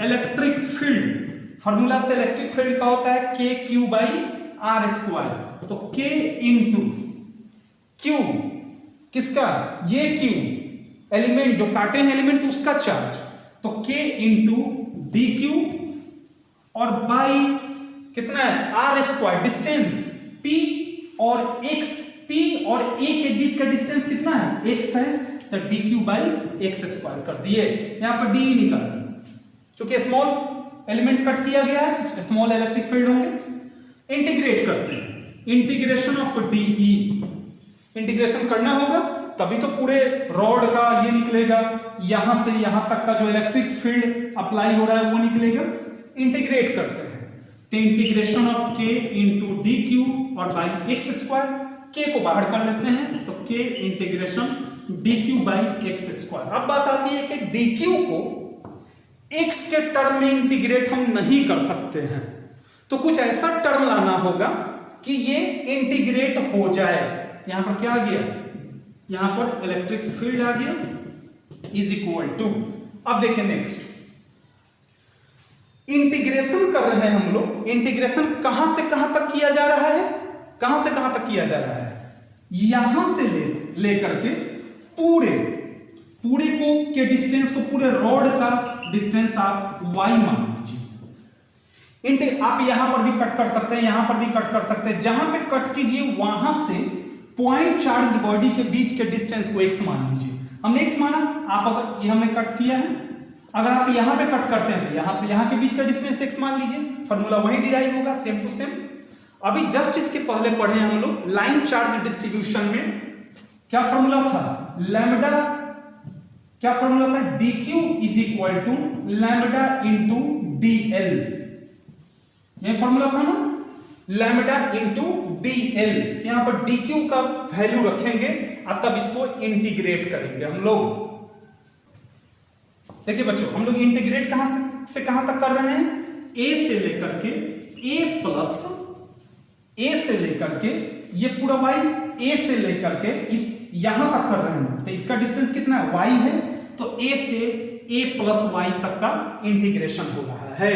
इलेक्ट्रिक फील्ड। फॉर्मूला से इलेक्ट्रिक फील्ड का होता है k q by R square. तो k इंटू q, किसका, ये q एलिमेंट जो काटे हैं एलिमेंट उसका चार्ज, तो k इंटू डी क्यू और बाई कितना है आर स्क्वायर, डिस्टेंस p और x, p और a के बीच का डिस्टेंस कितना है x है, तो D Q by x square कर दिए। यहां पर डी निकाल, क्योंकि स्मॉल एलिमेंट कट किया गया है तो स्मॉल इलेक्ट्रिक फील्ड होंगे। इंटीग्रेट करते हैं, integration of D E, integration करना होगा तभी तो पूरे रॉड का ये निकलेगा, यहां से यहां तक का जो इलेक्ट्रिक फील्ड अप्लाई हो रहा है वो निकलेगा। इंटीग्रेट करते हैं, तो integration of k into D Q और बाई एक्स स्क्वायर, k को बाहर कर लेते हैं तो k integration D Q by x square. अब बात आती है कि डी क्यू को x के टर्म में इंटीग्रेट हम नहीं कर सकते हैं, तो कुछ ऐसा टर्म लाना होगा कि ये इंटीग्रेट हो जाए। यहां पर क्या आ गया, यहां पर इलेक्ट्रिक फील्ड आ गया इज इक्वल टू, अब देखिए नेक्स्ट इंटीग्रेशन कर रहे हैं हम लोग। इंटीग्रेशन कहां से कहां तक किया जा रहा है, कहां से कहां तक किया जा रहा है, यहां से लेकर के पूरे को के डिस्टेंस को, पूरे रॉड का डिस्टेंस आप y मान लीजिए। आप यहां पर भी कट कर सकते हैं, यहां पर भी कट कर सकते हैं, जहां पे कट कीजिए वहां से पॉइंट चार्ज बॉडी के बीच के डिस्टेंस को x मान लीजिए। हमने x माना, आप अगर ये हमने कट किया है, अगर आप यहां पे कट करते हैं तो यहां से यहां के बीच का डिस्टेंस x मान लीजिए, फार्मूला वही डिराइव होगा सेम टू सेम। अभी जस्ट इसके पहले पढ़े हम लोग लाइन चार्ज डिस्ट्रीब्यूशन में क्या फार्मूला था, लैम्डा, क्या फार्मूला था, dq is equal to lambda into dl, ये फार्मूला था ना, लैम्डा इंटू dl। यहां पर dq का वैल्यू रखेंगे और तब इसको इंटीग्रेट करेंगे हम लोग। देखिए बच्चों, हम लोग इंटीग्रेट कहां से कहां तक कर रहे हैं, a से लेकर के a प्लस a से लेकर के ये पूरा y, a से लेकर के इस यहां तक कर रहे हैं, तो इसका डिस्टेंस कितना है y है, तो a से a प्लस y तक का इंटीग्रेशन हो रहा है।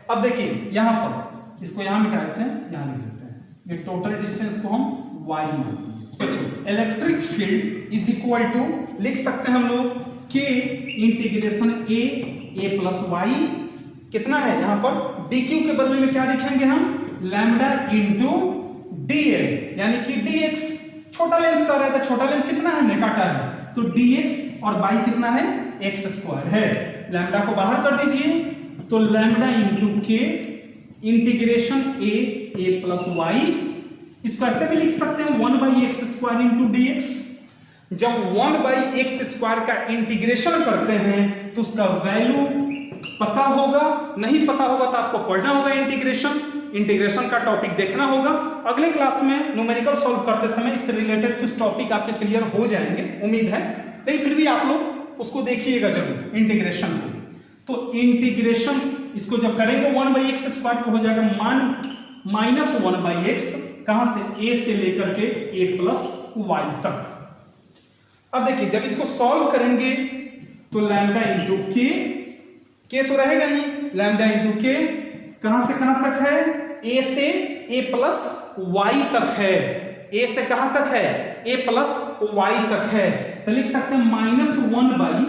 अब देखिए यहां पर इसको यहां मिटा देते हैं, यहां लिख देते हैं, ये टोटल डिस्टेंस को हम y मान लेंगे। बच्चों electric field is equal to लिख सकते हैं हम लोग k integration a plus y, कितना है यहां पर dq के बदले में क्या लिखेंगे हम, लैम्डा इंटू dl, यानी कि dx छोटा लेंथ का रहता है, छोटा लेंथ कितना है हमने काटा है, तो dx और y कितना है x स्क्वायर है। लैम्डा को बाहर कर दीजिए तो lambda into k integration a plus y, इसको ऐसे भी लिख सकते हैं 1 by x square into dx। जब 1 बाई एक्स स्क्वायर का इंटीग्रेशन करते हैं तो उसका वैल्यू पता होगा, नहीं पता होगा तो आपको पढ़ना होगा इंटीग्रेशन का टॉपिक देखना होगा। अगले क्लास में न्यूमेरिकल सॉल्व करते समय इससे रिलेटेड कुछ टॉपिक आपके क्लियर हो जाएंगे, उम्मीद है, लेकिन फिर भी आप लोग उसको देखिएगा जरूर इंटीग्रेशन को। तो इंटीग्रेशन इसको जब करेंगे 1 बाई एक्स स्क्वायर को हो जाएगा माइनस 1 बाई एक्स, कहां से a से लेकर के a प्लस y तक। अब देखिए जब इसको सॉल्व करेंगे तो लैम्डा इंटू के तो रहेगा ही, लैम्डा इंटू के कहां से कहां तक है, a से a प्लस y तक है, a से कहां तक है, a प्लस y तक है, तो लिख सकते हैं minus 1 by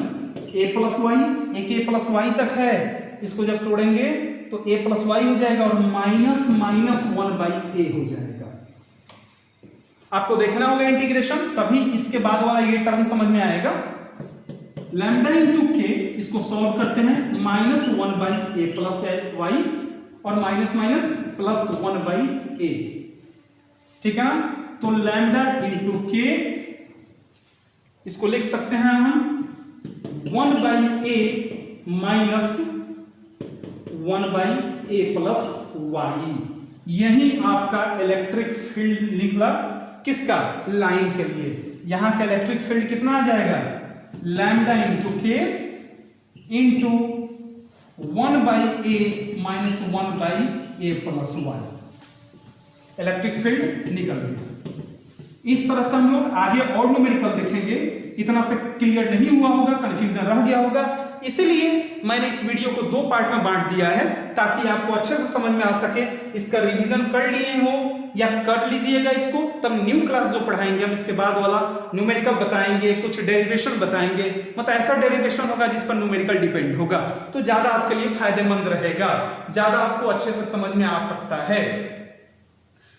a plus y, एक a प्लस y तक है, इसको जब तोड़ेंगे तो a प्लस y हो जाएगा और माइनस 1 बाई a हो जाएगा। आपको देखना होगा इंटीग्रेशन, तभी इसके बाद वाला ये टर्म समझ में आएगा। लैम्डा इंटू के इसको सॉल्व करते हैं, minus 1 by a plus y और minus minus plus 1 by a, ठीक है ना। तो लैम्डा इंटू के इसको लिख सकते हैं हम 1/a minus 1/a plus y। यही आपका इलेक्ट्रिक फील्ड निकला, किसका? लाइन के लिए। यहां का इलेक्ट्रिक फील्ड कितना आ जाएगा? लैम्डा इंटू के into 1/a minus 1/a plus y। Electric field निकल गया। इस तरह से हम लोग आगे और न्यूमेरिकल देखेंगे। इतना से क्लियर नहीं हुआ होगा, कंफ्यूजन रह गया होगा, इसलिए मैंने इस वीडियो को 2 पार्ट में बांट दिया है ताकि आपको अच्छे से समझ में आ सके। इसका रिवीजन कर लिए हो या कर लीजिएगा इसको, तब न्यू क्लास जो पढ़ाएंगे हम इसके बाद वाला न्यूमेरिकल बताएंगे, कुछ डेरिवेशन बताएंगे, मतलब ऐसा डेरिवेशन होगा जिस पर न्यूमेरिकल डिपेंड होगा, तो ज्यादा आपके लिए फायदेमंद रहेगा, ज्यादा आपको अच्छे से समझ में आ सकता है।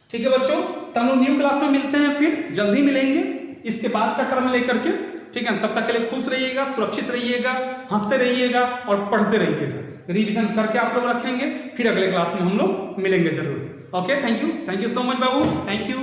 ठीक है बच्चों, तो हम लोग न्यू क्लास में मिलते हैं, फिर जल्दी मिलेंगे इसके बाद का टर्म लेकर के। ठीक है, तब तक के लिए खुश रहिएगा, सुरक्षित रहिएगा, हंसते रहिएगा और पढ़ते रहिएगा। रिवीजन करके आप लोग रखेंगे, फिर अगले क्लास में हम लोग मिलेंगे जरूर। Okay, thank you so much Babu, thank you.